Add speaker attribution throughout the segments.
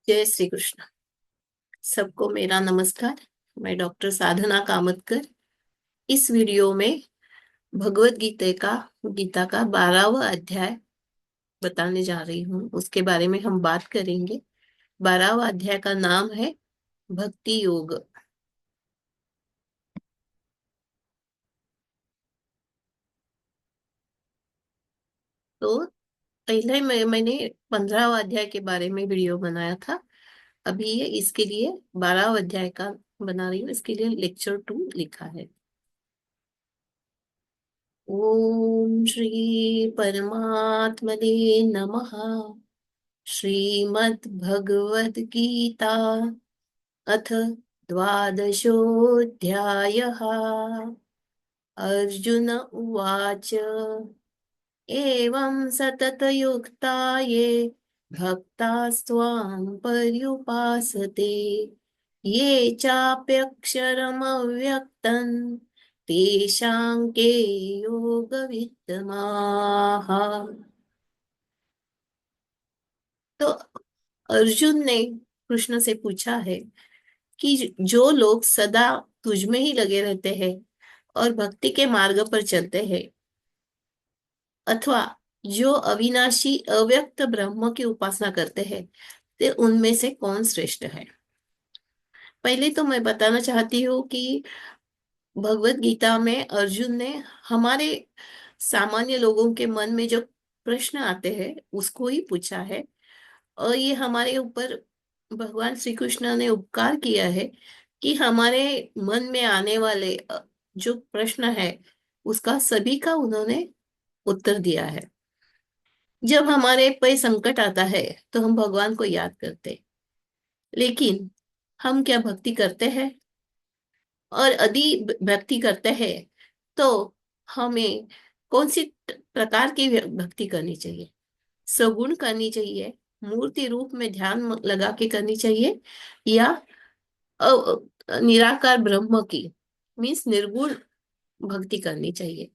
Speaker 1: जय श्री कृष्ण। सबको मेरा नमस्कार। मैं डॉक्टर साधना कामतकर इस वीडियो में भगवत गीता का 12वां अध्याय बताने जा रही हूँ। उसके बारे में हम बात करेंगे। 12वां अध्याय का नाम है भक्ति योग। तो पहले मैंने 15वां अध्याय के बारे में वीडियो बनाया था। अभी ये इसके लिए 12वां अध्याय का बना रही हूँ। इसके लिए लेक्चर 2 लिखा है। ओम श्री परमात्मने नमः। श्रीमद्भगवद गीता अथ द्वादशोऽध्यायः। अर्जुन उवाच एवं सततयुक्ता ये भक्तास्त्वां पर्युपासते ये चाप्यक्षरमव्यक्तं तेषां के योगवित्तमाः। तो अर्जुन ने कृष्ण से पूछा है कि जो लोग सदा तुझ में ही लगे रहते हैं और भक्ति के मार्ग पर चलते हैं, अथवा जो अविनाशी अव्यक्त ब्रह्म की उपासना करते हैं, ते उनमें से कौन श्रेष्ठ है। पहले तो मैं बताना चाहती हूँ कि भगवत गीता में अर्जुन ने हमारे सामान्य लोगों के मन में जो प्रश्न आते हैं उसको ही पूछा है। और ये हमारे ऊपर भगवान श्री कृष्ण ने उपकार किया है कि हमारे मन में आने वाले जो प्रश्न है उसका सभी का उन्होंने उत्तर दिया है। जब हमारे पे संकट आता है तो हम भगवान को याद करते, लेकिन हम क्या भक्ति करते हैं? और यदि भक्ति करते हैं तो हमें कौन सी प्रकार की भक्ति करनी चाहिए? सगुण करनी चाहिए, मूर्ति रूप में ध्यान लगा के करनी चाहिए, या निराकार ब्रह्म की मीन्स निर्गुण भक्ति करनी चाहिए?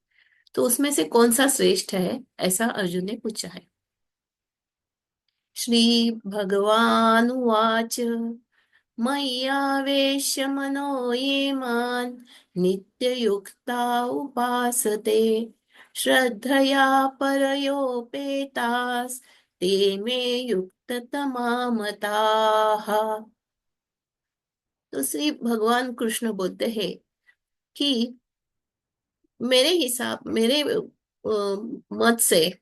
Speaker 1: तो उसमें से कौन सा श्रेष्ठ है, ऐसा अर्जुन ने पूछा है। श्री भगवान उवाच मय्यावेश्य मनो ये मान् नित्ययुक्ता उपासते श्रद्धया परयोपेतास् ते मे युक्ततमा मताः। तो श्री भगवान कृष्ण बोलते हैं कि मेरे मत से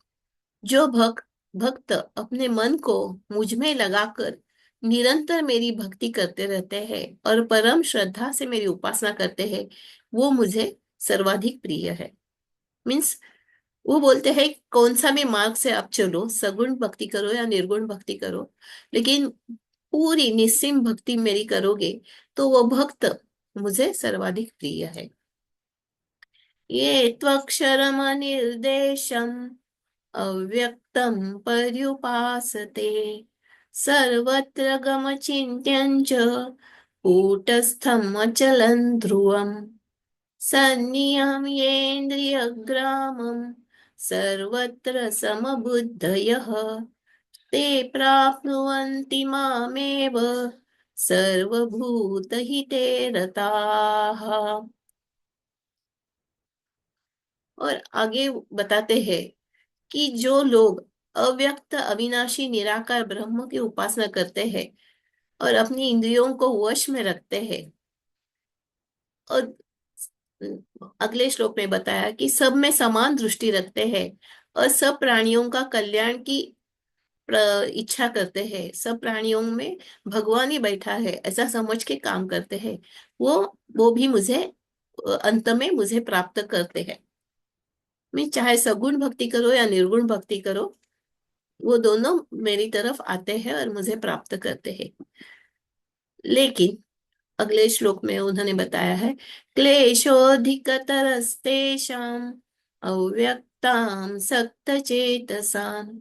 Speaker 1: जो भक्त अपने मन को मुझ में लगाकर निरंतर मेरी भक्ति करते रहते हैं और परम श्रद्धा से मेरी उपासना करते हैं, वो मुझे सर्वाधिक प्रिय है। मीन्स वो बोलते हैं कौन सा भी मार्ग से आप चलो, सगुण भक्ति करो या निर्गुण भक्ति करो, लेकिन पूरी निस्सीम भक्ति मेरी करोगे तो वो भक्त मुझे सर्वाधिक प्रिय है। ये त्वक्षरमनिर्देशम् अव्यक्तं पर्युपासते सर्वत्र गमचिन्त्यं च कूटस्थम् अचलं ध्रुवम् सन्नियम्येन्द्रियग्रामं सर्वत्र समबुद्धयः ते प्राप्नुवन्ति मामेव सर्वभूतहिते रताः। और आगे बताते हैं कि जो लोग अव्यक्त अविनाशी निराकार ब्रह्म की उपासना करते हैं और अपनी इंद्रियों को वश में रखते हैं, और अगले श्लोक में बताया कि सब में समान दृष्टि रखते हैं और सब प्राणियों का कल्याण की इच्छा करते हैं, सब प्राणियों में भगवान ही बैठा है ऐसा समझ के काम करते हैं, वो वो भी मुझे अंत में मुझे प्राप्त करते हैं। मैं चाहे सगुण भक्ति करो या निर्गुण भक्ति करो, वो दोनों मेरी तरफ आते हैं और मुझे प्राप्त करते हैं। लेकिन अगले श्लोक में उन्होंने बताया है क्लेशोऽधिकतरस्तेषाम् अव्यक्तां सक्तचेतसाम्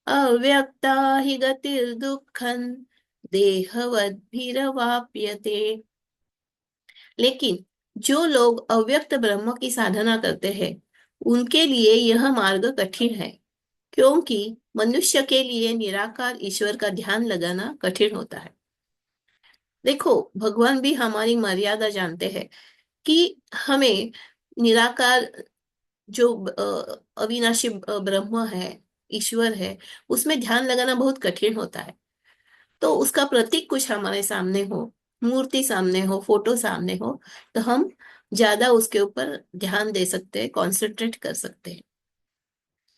Speaker 1: अव्यक्ता हि गतिर्दुःखं देहवद्भिरवाप्यते। लेकिन जो लोग अव्यक्त ब्रह्म की साधना करते हैं उनके लिए यह मार्ग कठिन है, क्योंकि मनुष्य के लिए निराकार ईश्वर का ध्यान लगाना कठिन होता है। देखो, भगवान भी हमारी मर्यादा जानते हैं कि हमें निराकार जो अविनाशी ब्रह्म है, ईश्वर है, उसमें ध्यान लगाना बहुत कठिन होता है। तो उसका प्रतीक कुछ हमारे सामने हो, मूर्ति सामने हो, फोटो सामने हो, तो हम ज्यादा उसके ऊपर ध्यान दे सकते हैं, कॉन्सेंट्रेट कर सकते हैं।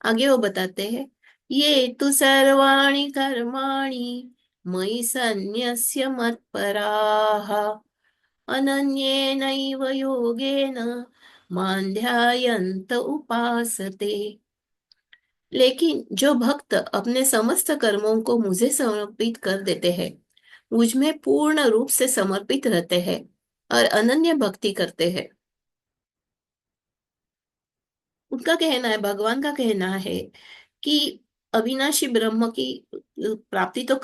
Speaker 1: आगे वो बताते हैं, ये तु सर्वाणि कर्माणि मयि सन्न्यस्य मत्पराः अनन्येनैव योगेन मां ध्यायन्त उपासते। लेकिन जो भक्त अपने समस्त कर्मों को मुझे समर्पित कर देते हैं, मुझ में पूर्ण रूप से समर्पित रहते हैं और अनन्य भक्ति करते हैं, उनका कहना है, भगवान का कहना है कि अविनाशी ब्रह्म की प्राप्ति तो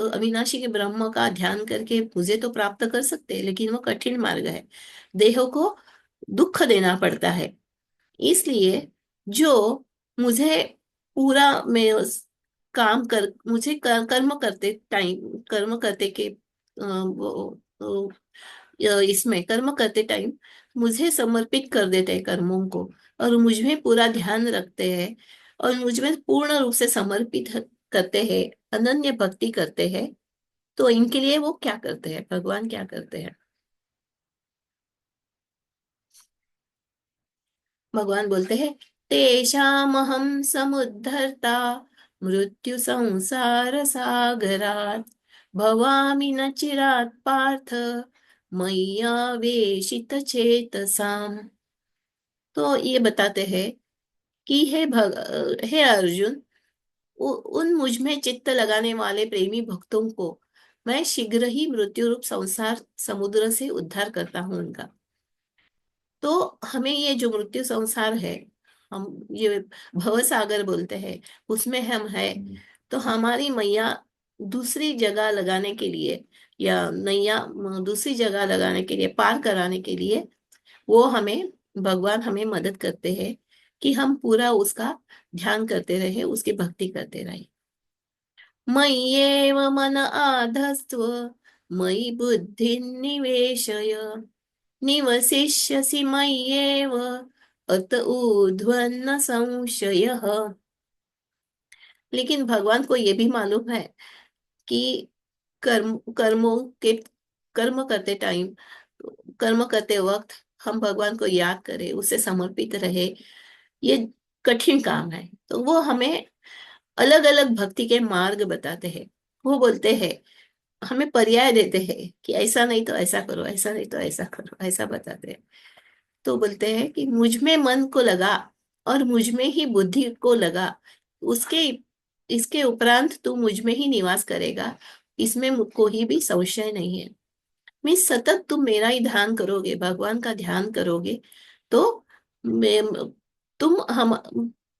Speaker 1: अविनाशी के ब्रह्म का ध्यान करके मुझे तो प्राप्त कर सकते हैं, लेकिन वो कठिन मार्ग है, देह को दुख देना पड़ता है। इसलिए जो मुझे पूरा में काम कर मुझे कर्म करते टाइम, कर्म करते के इसमें कर्म करते टाइम मुझे समर्पित कर देते हैं कर्मों को, और मुझ में पूरा ध्यान रखते हैं, और मुझ में पूर्ण रूप से समर्पित करते हैं, अनन्य भक्ति करते हैं। तो इनके लिए वो क्या करते हैं, भगवान क्या करते हैं? भगवान बोलते हैं, तेषामहं समुद्धर्ता मृत्यु संसार सागरात् भवामि न चिरात् पार्थ मय्यावेशित चेतसाम। तो ये बताते हैं कि हे अर्जुन, उन मुझ में चित्त लगाने वाले प्रेमी भक्तों को मैं शीघ्र ही मृत्यु रूप संसार समुद्र से उद्धार करता हूं उनका। तो हमें ये जो मृत्यु संसार है, हम ये भव सागर बोलते हैं, उसमें हम है। तो हमारी मैया दूसरी जगह लगाने के लिए, या नैया दूसरी जगह लगाने के लिए, पार कराने के लिए, वो हमें, भगवान हमें मदद करते हैं कि हम पूरा उसका ध्यान करते रहे, उसकी भक्ति करते रहे। मय्येव मन आधस्त्व मयि बुद्धि निवेशय निवसिष्यसि मय्येव अत ऊर्ध्वन्न संशयः। लेकिन भगवान को ये भी मालूम है कि कर्मों के कर्म करते टाइम, कर्म करते वक्त हम भगवान को याद करें, उसे समर्पित रहे, ये कठिन काम है। तो वो हमें अलग अलग भक्ति के मार्ग बताते हैं। वो बोलते हैं, हमें पर्याय देते हैं कि ऐसा नहीं तो ऐसा करो, ऐसा नहीं तो ऐसा करो, ऐसा बताते हैं। तो बोलते हैं कि मुझ में मन को लगा और मुझ में ही बुद्धि को लगा, उसके इसके उपरांत तू मुझ में ही निवास करेगा, इसमें कोई भी संशय नहीं है। मैं सतत तुम मेरा ही ध्यान करोगे, भगवान का ध्यान करोगे, तो मैं तुम हम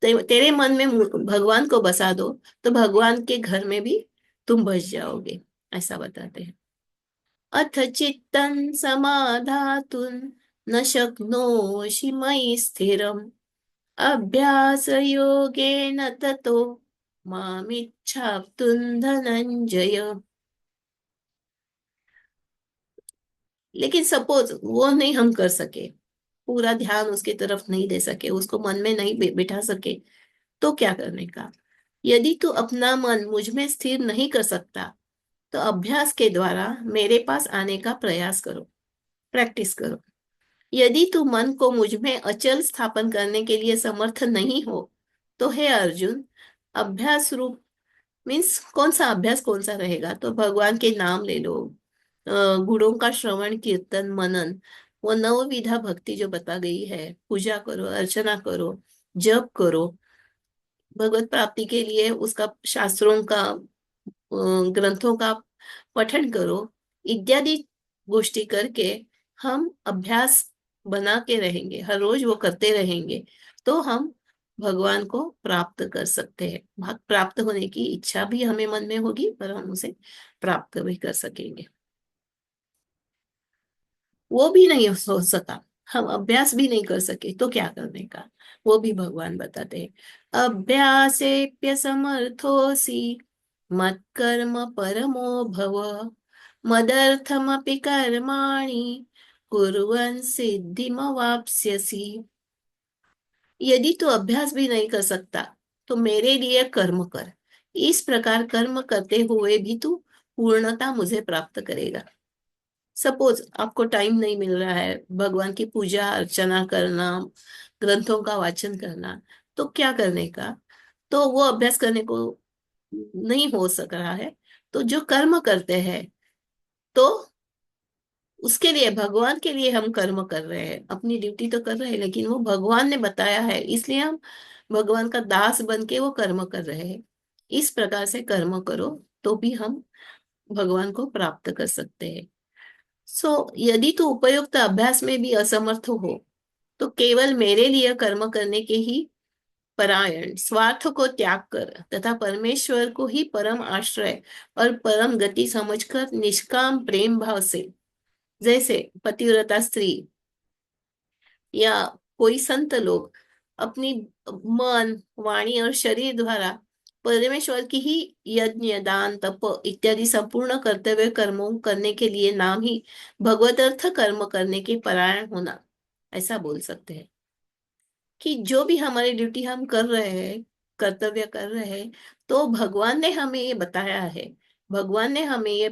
Speaker 1: तेरे मन में भगवान को बसा दो, तो भगवान के घर में भी तुम बस जाओगे, ऐसा बताते हैं। अथ चित्तं समाधातुं न शक्नोषि मयि स्थिरम् अभ्यासयोगेन ततो मामिच्छाप्तुं धनंजय। लेकिन सपोज वो नहीं हम कर सके, पूरा ध्यान उसकी तरफ नहीं दे सके, उसको मन में नहीं बिठा सके, तो क्या करने का? यदि तू अपना मन मुझ में स्थिर नहीं कर सकता, तो अभ्यास के द्वारा मेरे पास आने का प्रयास करो, प्रैक्टिस करो। यदि तू मन को मुझ में अचल स्थापन करने के लिए समर्थ नहीं हो, तो हे अर्जुन, अभ्यास रूप मीन्स कौन सा अभ्यास, कौन सा रहेगा? तो भगवान के नाम ले लो, गुणों का श्रवण कीर्तन मनन, वो नवविधा भक्ति जो बता गई है, पूजा करो, अर्चना करो, जप करो, भगवत प्राप्ति के लिए उसका शास्त्रों का, ग्रंथों का पठन करो, इत्यादि गोष्ठी करके हम अभ्यास बना के रहेंगे, हर रोज वो करते रहेंगे, तो हम भगवान को प्राप्त कर सकते हैं। प्राप्त होने की इच्छा भी हमें मन में होगी, पर हम उसे प्राप्त भी कर सकेंगे। वो भी नहीं हो सका, हम अभ्यास भी नहीं कर सके, तो क्या करने का? वो भी भगवान बताते हैं। अभ्यासेऽप्यसमर्थोऽसि मत्कर्म परमो भव। मदर्थमपि कर्माणि कुर्वन् सिद्धिमवाप्स्यसि। यदि तू अभ्यास भी नहीं कर सकता तो मेरे लिए कर्म कर। इस प्रकार कर्म करते हुए भी तू पूर्णता मुझे प्राप्त करेगा। सपोज आपको टाइम नहीं मिल रहा है भगवान की पूजा अर्चना करना, ग्रंथों का वाचन करना, तो क्या करने का? तो वो अभ्यास करने को नहीं हो सक रहा है, तो जो कर्म करते हैं, तो उसके लिए भगवान के लिए हम कर्म कर रहे हैं, अपनी ड्यूटी तो कर रहे हैं, लेकिन वो भगवान ने बताया है इसलिए हम भगवान का दास बन के वो कर्म कर रहे हैं। इस प्रकार से कर्म करो तो भी हम भगवान को प्राप्त कर सकते हैं। यदि तू उपयुक्त अभ्यास में भी असमर्थ हो तो केवल मेरे लिए कर्म करने के ही परायण, स्वार्थ को त्याग कर तथा परमेश्वर को ही परम आश्रय और परम गति समझकर निष्काम प्रेम भाव से, जैसे पतिव्रता स्त्री या कोई संत लोग अपनी मन, वाणी और शरीर द्वारा परमेश्वर की ही यज्ञ, दान, तप इत्यादि संपूर्ण कर्तव्य कर्मों करने के लिए नाम ही भगवत अर्थ कर्म करने के परायण होना, ऐसा बोल सकते हैं। कि जो भी हमारी ड्यूटी हम कर रहे हैं, कर्तव्य कर रहे हैं, तो भगवान ने हमें ये बताया है, भगवान ने हमें ये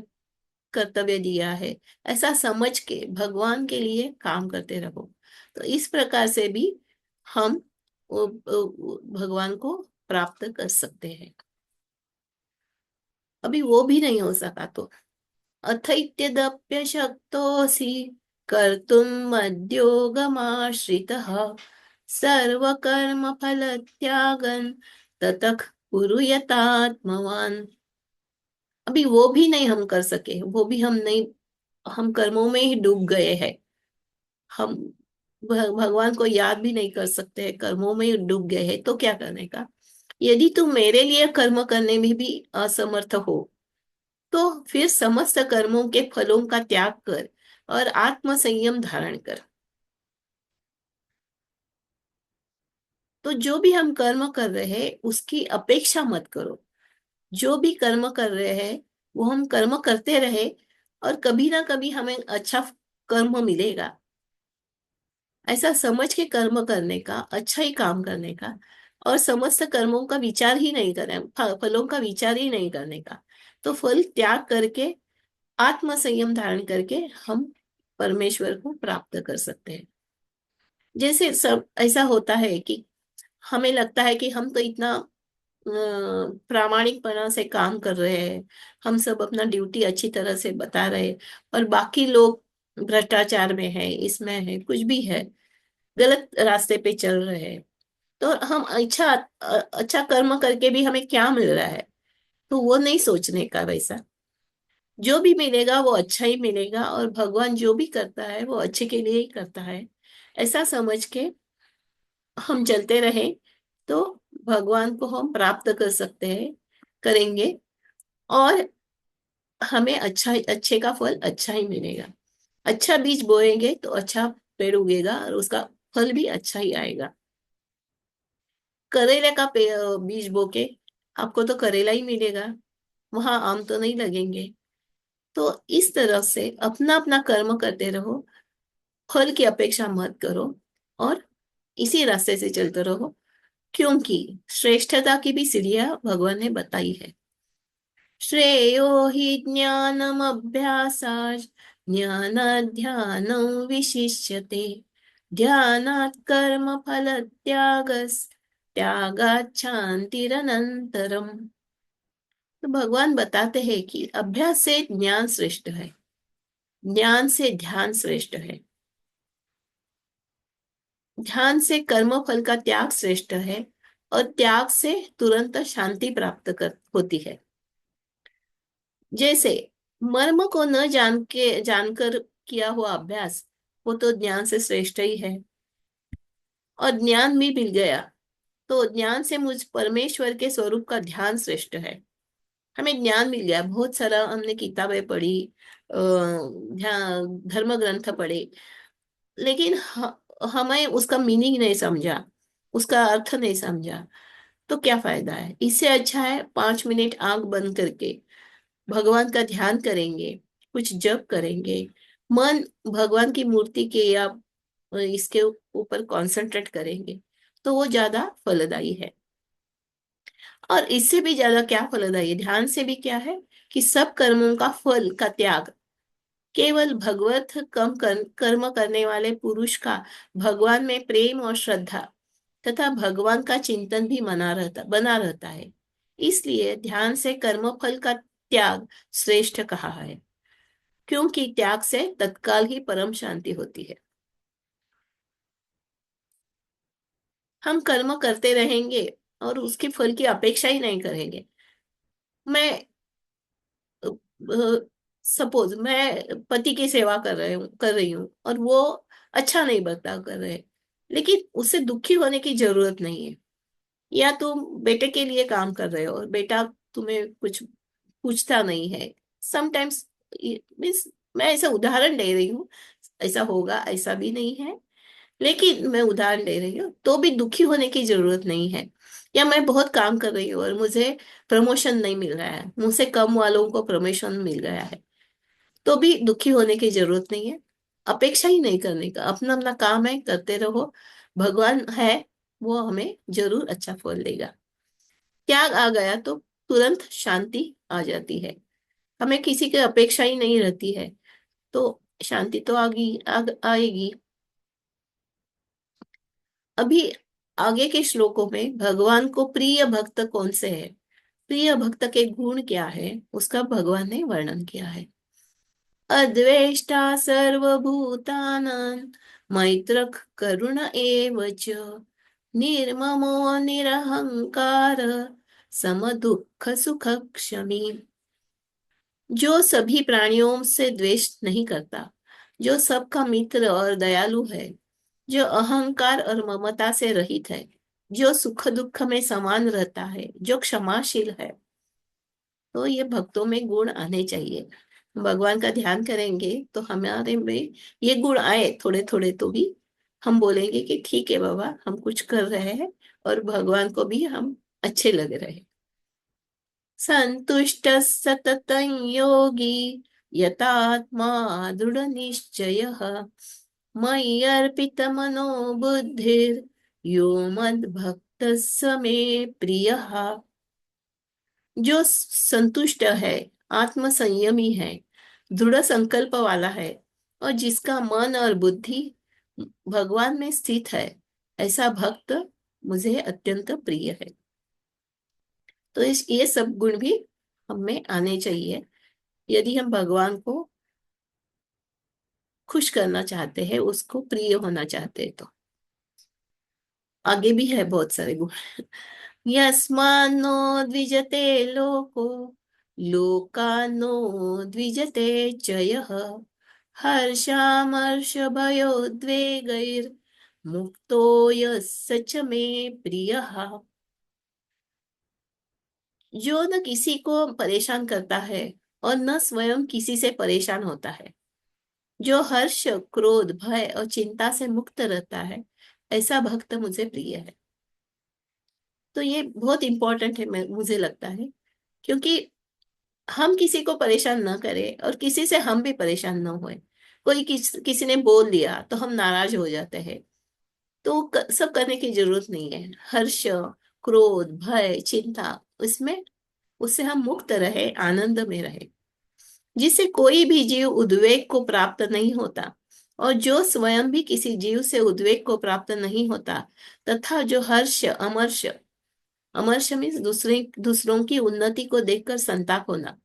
Speaker 1: कर्तव्य दिया है, ऐसा समझ के भगवान के लिए काम करते रहो। तो इस प्रकार से भी हम भगवान को प्राप्त कर सकते हैं। अभी वो भी नहीं हो सका तो अथ इत्यदप्यशक्तोऽसि कर्तुम् मद्योगमाश्रितः सर्वकर्मफलत्यागं ततः कुरु यतात्मवान्। अभी वो भी नहीं हम कर सके, वो भी हम नहीं, हम कर्मों में ही डूब गए हैं। हम भगवान को याद भी नहीं कर सकते हैं, कर्मों में ही डूब गए हैं, तो क्या करने का? यदि तुम मेरे लिए कर्म करने में भी असमर्थ हो तो फिर समस्त कर्मों के फलों का त्याग कर और आत्म संयम धारण कर। तो जो भी हम कर्म कर रहे हैं उसकी अपेक्षा मत करो। जो भी कर्म कर रहे हैं वो हम कर्म करते रहे, और कभी ना कभी हमें अच्छा कर्म मिलेगा, ऐसा समझ के कर्म करने का, अच्छा ही काम करने का, और समस्त कर्मों का विचार ही नहीं करना, फलों का विचार ही नहीं करने का। तो फल त्याग करके आत्म संयम धारण करके हम परमेश्वर को प्राप्त कर सकते हैं। जैसे सब ऐसा होता है कि हमें लगता है कि हम तो इतना प्रामाणिकपना से काम कर रहे हैं, हम सब अपना ड्यूटी अच्छी तरह से बता रहे हैं, और बाकी लोग भ्रष्टाचार में है, इसमें है, कुछ भी है, गलत रास्ते पे चल रहे हैं। तो हम अच्छा कर्म करके भी हमें क्या मिल रहा है? तो वो नहीं सोचने का वैसा। जो भी मिलेगा वो अच्छा ही मिलेगा, और भगवान जो भी करता है वो अच्छे के लिए ही करता है, ऐसा समझ के हम चलते रहे तो भगवान को हम प्राप्त कर सकते हैं, करेंगे, और हमें अच्छा, अच्छे का फल अच्छा ही मिलेगा। अच्छा बीज बोएंगे तो अच्छा पेड़ उगेगा और उसका फल भी अच्छा ही आएगा। करेले का बीज बो के आपको तो करेला ही मिलेगा, वहां आम तो नहीं लगेंगे। तो इस तरह से अपना अपना कर्म करते रहो, फल की अपेक्षा मत करो, और इसी रास्ते से चलते रहो, क्योंकि श्रेष्ठता की भी सीढ़ियां भगवान ने बताई है। श्रेयो हि ज्ञानमभ्यासात् ज्ञानात् ध्यानं विशिष्यते ध्यानात् कर्म फल त्यागात् शान्तिरनन्तरम्। तो भगवान बताते हैं कि अभ्यास से ज्ञान श्रेष्ठ है, ज्ञान से ध्यान श्रेष्ठ है, ध्यान से कर्म फल का त्याग श्रेष्ठ है, और त्याग से तुरंत शांति प्राप्त कर होती है। जैसे मर्म को न जानकर किया हुआ अभ्यास, वो तो ज्ञान से श्रेष्ठ ही है। और ज्ञान भी मिल गया तो ज्ञान से मुझ परमेश्वर के स्वरूप का ध्यान श्रेष्ठ है। हमें ज्ञान मिल गया, बहुत सारा हमने किताबें पढ़ी, ध्यान धर्म ग्रंथ पढ़े, लेकिन हमें उसका मीनिंग नहीं समझा, उसका अर्थ नहीं समझा। तो क्या फायदा है? इससे अच्छा है 5 मिनट आंख बंद करके भगवान का ध्यान करेंगे, कुछ जप करेंगे, मन भगवान की मूर्ति के या इसके ऊपर कंसंट्रेट करेंगे, तो वो ज्यादा फलदायी है। और इससे भी ज्यादा क्या फलदायी है, ध्यान से भी क्या है, कि सब कर्मों का फल का त्याग, केवल भगवत कर्म करने वाले पुरुष का भगवान में प्रेम और श्रद्धा तथा भगवान का चिंतन भी बना रहता है। इसलिए ध्यान से कर्म फल का त्याग श्रेष्ठ कहा है, क्योंकि त्याग से तत्काल ही परम शांति होती है। हम कर्म करते रहेंगे और उसके फल की अपेक्षा ही नहीं करेंगे। मैं सपोज मैं पति की सेवा कर रही हूँ और वो अच्छा नहीं बर्ताव कर रहे, लेकिन उससे दुखी होने की जरूरत नहीं है। या तुम बेटे के लिए काम कर रहे हो और बेटा तुम्हें कुछ पूछता नहीं है, समटाइम्स, मीन्स मैं ऐसा उदाहरण दे रही हूँ, ऐसा होगा ऐसा भी नहीं है, लेकिन मैं उदाहरण दे रही हूँ, तो भी दुखी होने की जरूरत नहीं है। या मैं बहुत काम कर रही हूँ और मुझे प्रमोशन नहीं मिल रहा है, मुझसे कम वालों को प्रमोशन मिल गया है, तो भी दुखी होने की जरूरत नहीं है। अपेक्षा ही नहीं करने का, अपना अपना काम है, करते रहो। भगवान है, वो हमें जरूर अच्छा फल देगा। त्याग आ गया तो तुरंत शांति आ जाती है, हमें किसी की अपेक्षा ही नहीं रहती है, तो शांति तो आएगी। अभी आगे के श्लोकों में भगवान को प्रिय भक्त कौन से है, प्रिय भक्त के गुण क्या है, उसका भगवान ने वर्णन किया है। अद्वेष्टा सर्वभूतानां मैत्रक करुण एव च निर्ममो निरहंकार समदुःख सुख क्षमी। जो सभी प्राणियों से द्वेष नहीं करता, जो सबका मित्र और दयालु है, जो अहंकार और ममता से रहित है, जो सुख दुख में समान रहता है, जो क्षमाशील है, तो ये भक्तों में गुण आने चाहिए। भगवान का ध्यान करेंगे तो हमारे में ये गुण आए थोड़े थोड़े, तो भी हम बोलेंगे कि ठीक है बाबा, हम कुछ कर रहे हैं और भगवान को भी हम अच्छे लग रहे हैं। संतुष्ट सततं योगी यतात्मा दृढ़ निश्चय मयि अर्पित मनो बुद्धिर यो मद भक्त स मे प्रियः। जो संतुष्ट है, आत्म संयमी है, दृढ़ संकल्प वाला है, और जिसका मन और बुद्धि भगवान में स्थित है, ऐसा भक्त मुझे अत्यंत प्रिय है। तो ये सब गुण भी हमें आने चाहिए, यदि हम भगवान को खुश करना चाहते हैं, उसको प्रिय होना चाहते हैं तो। आगे भी है बहुत सारे गुण। यस्मान्नो द्विजते लोको लोकानो द्विजते च यः हर्षामर्षभयोद्वेगैर् मुक्तो यः स च मे प्रियः। जो न किसी को परेशान करता है और न स्वयं किसी से परेशान होता है, जो हर्ष क्रोध भय और चिंता से मुक्त रहता है, ऐसा भक्त मुझे प्रिय है। तो ये बहुत इंपॉर्टेंट है, मुझे लगता है, क्योंकि हम किसी को परेशान न करें और किसी से हम भी परेशान न होए। कोई किसी ने बोल दिया तो हम नाराज हो जाते हैं, तो सब करने की जरूरत नहीं है। हर्ष क्रोध भय चिंता, उसमें उससे हम मुक्त रहे, आनंद में रहे, जिससे कोई भी जीव उद्वेग को प्राप्त नहीं होता, और जो स्वयं भी किसी जीव से उद्वेग को प्राप्त नहीं होता, तथा जो हर्ष अमर्ष, अमर्ष मीन्स दूसरों की उन्नति को देखकर संताप होना,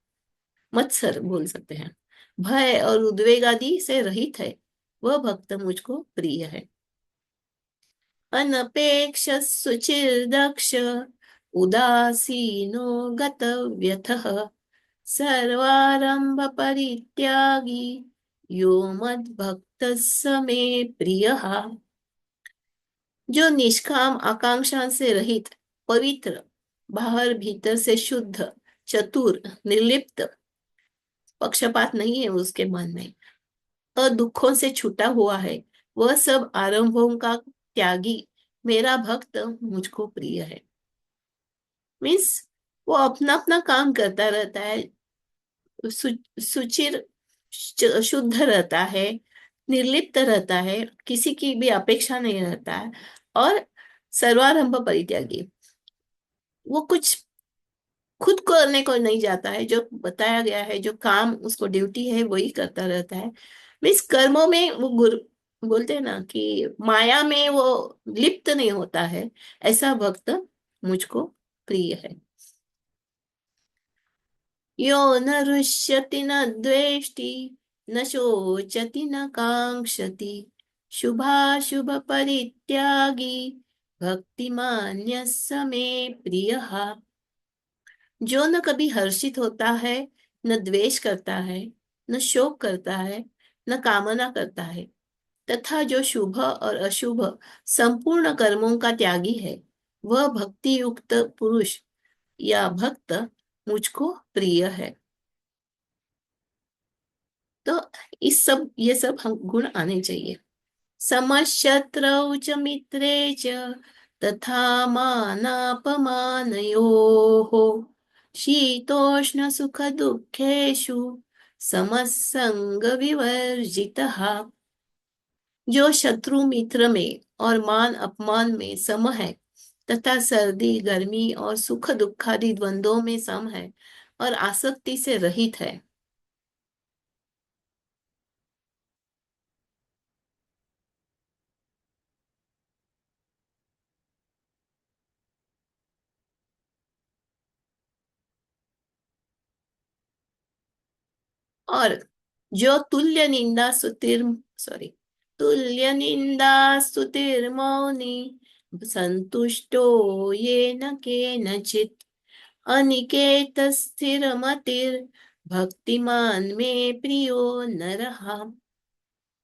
Speaker 1: मत्सर बोल सकते हैं, भय और उद्वेग आदि से रहित है, वह भक्त मुझको प्रिय है। अनपेक्ष सुचिर्दक्ष उदासीनो गतव्यथः सर्वारंभ परित्यागी यो मद्भक्त स मे प्रियः। जो निष्काम आकांक्षा से रहित, पवित्र, बाहर भीतर से शुद्ध, चतुर, निर्लिप्त, पक्षपात नहीं है उसके मन में, और दुखों से छूटा हुआ है, वह सब आरंभों का त्यागी मेरा भक्त मुझको प्रिय है। मीन्स वो अपना अपना काम करता रहता है, सुचिर, शुद्ध रहता है, निर्लिप्त रहता है, किसी की भी अपेक्षा नहीं रहता है, और सर्वारंभ परित्यागी। वो कुछ खुद करने को नहीं जाता है, जो बताया गया है, जो काम उसको ड्यूटी है वही करता रहता है। मीन्स कर्मों में वो गुरु बोलते हैं ना कि माया में वो लिप्त नहीं होता है। ऐसा भक्त मुझको प्रिय है। यो न रुष्यति न द्वेष्टि, न शोचति न कांक्षति, शुभाशुभ परित्यागी, भक्तिमान्यः स मे प्रियः। जो न कभी हर्षित होता है, न द्वेष करता है, न शोक करता है, न कामना करता है, तथा जो शुभ और अशुभ संपूर्ण कर्मों का त्यागी है, वह भक्ति युक्त पुरुष या भक्त मुझको प्रिय है। तो इस सब ये सब हम गुण आने चाहिए। समशत्रौ च मित्रे च तथा मानापमानयोः, शीतोष्ण सुख दुःखेषु समसंग विवर्जितः। जो शत्रु मित्र में और मान अपमान में सम है, तथा सर्दी गर्मी और सुख दुखादि द्वंद्वों में सम है, और आसक्ति से रहित है। और जो तुल्य निंदा स्तुतिर, सॉरी, तुल्य निंदा स्तुतिर मौनी, संतुष्टो येन केनचित्, अनिकेत स्थिर मतिर्, भक्तिमान में प्रियो नरः।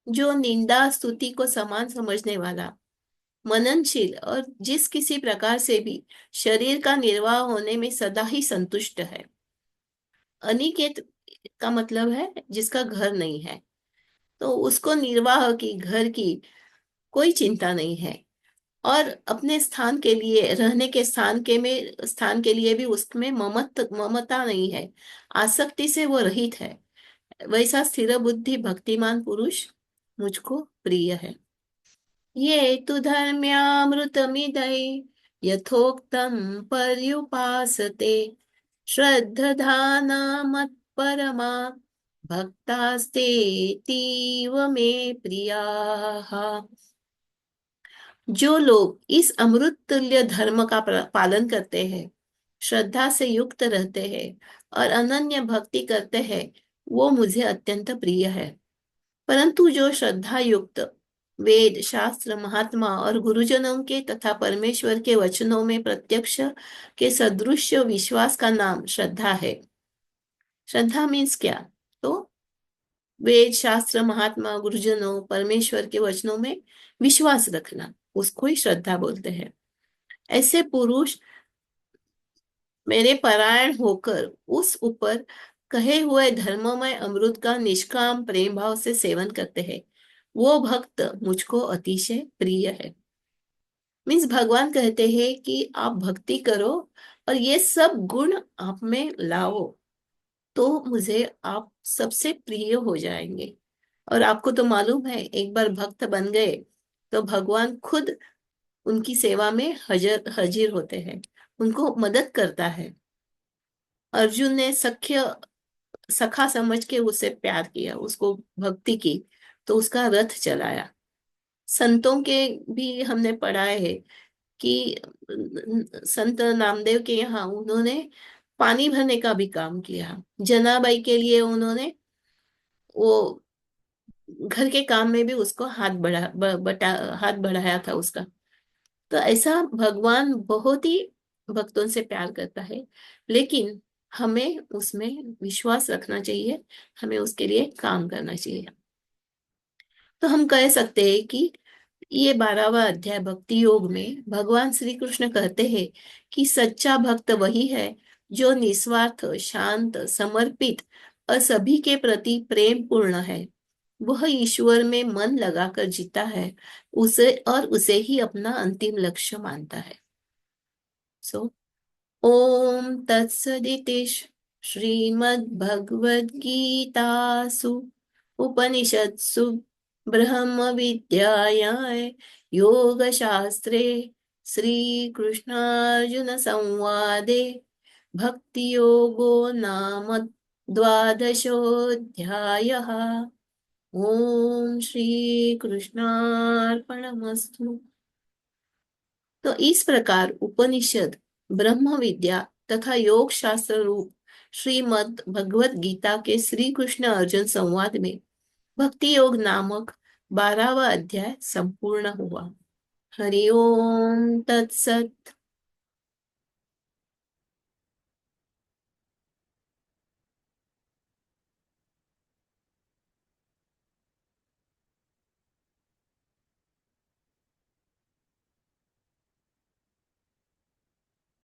Speaker 1: जो निंदा स्तुति को समान समझने वाला, मननशील, और जिस किसी प्रकार से भी शरीर का निर्वाह होने में सदा ही संतुष्ट है। अनिकेत का मतलब है जिसका घर नहीं है, तो उसको निर्वाह की, घर की कोई चिंता नहीं है, और अपने स्थान के लिए, रहने के स्थान के लिए भी उसमें ममता नहीं है, आसक्ति से वो रहित है। वैसा स्थिर बुद्धि भक्तिमान पुरुष मुझको प्रिय है। ये तु धर्म्यामृतमिदै, यथोक्तं पर्युपासते, श्रद्धधाना मत्परमा, भक्तास्तेतीव मे प्रियाः। जो लोग इस अमृत तुल्य धर्म का पालन करते हैं, श्रद्धा से युक्त रहते हैं, और अनन्य भक्ति करते हैं, वो मुझे अत्यंत प्रिय है। परंतु जो श्रद्धा युक्त, वेद शास्त्र महात्मा और गुरुजनों के तथा परमेश्वर के वचनों में प्रत्यक्ष के सदृश विश्वास का नाम श्रद्धा है। श्रद्धा मीन्स क्या? तो वेद शास्त्र महात्मा गुरुजनों परमेश्वर के वचनों में विश्वास रखना, उसको ही श्रद्धा बोलते हैं। ऐसे पुरुष मेरे परायण होकर उस ऊपर कहे हुए धर्ममय अमृत का निष्काम प्रेम भाव से सेवन करते हैं, वो भक्त मुझको अतिशय प्रिय है। मीन्स भगवान कहते हैं कि आप भक्ति करो और ये सब गुण आप में लाओ, तो मुझे आप सबसे प्रिय हो जाएंगे। और आपको तो मालूम है, एक बार भक्त बन गए तो भगवान खुद उनकी सेवा में हाजिर होते हैं, उनको मदद करता है। अर्जुन ने सखा समझ के उसे प्यार किया, उसको भक्ति की, तो उसका रथ चलाया। संतों के भी हमने पढ़ा है कि संत नामदेव के यहाँ उन्होंने पानी भरने का भी काम किया। जनाबाई के लिए उन्होंने वो घर के काम में भी उसको हाथ बढ़ाया था उसका। तो ऐसा भगवान बहुत ही भक्तों से प्यार करता है, लेकिन हमें उसमें विश्वास रखना चाहिए, हमें उसके लिए काम करना चाहिए। तो हम कह सकते हैं कि ये 12वां अध्याय भक्ति योग में भगवान श्री कृष्ण कहते हैं कि सच्चा भक्त वही है जो निस्वार्थ, शांत, समर्पित और सभी के प्रति प्रेम पूर्ण है। वह ईश्वर में मन लगाकर जीता है, उसे ही अपना अंतिम लक्ष्य मानता है। सो ओम तत्सदिति श्रीमद्भगवद्गीतासु उपनिषत्सु ब्रह्म विद्यायां योगशास्त्रे श्रीकृष्णार्जुन संवादे भक्ति योगो नाम द्वादशोऽध्यायः। ओम श्री कृष्णार्पणमस्तु। तो इस प्रकार उपनिषद, ब्रह्म विद्या तथा योग शास्त्र रूप श्रीमद् भगवत गीता के श्री कृष्ण अर्जुन संवाद में भक्ति योग नामक 12वां अध्याय संपूर्ण हुआ। हरि ओम तत्सत।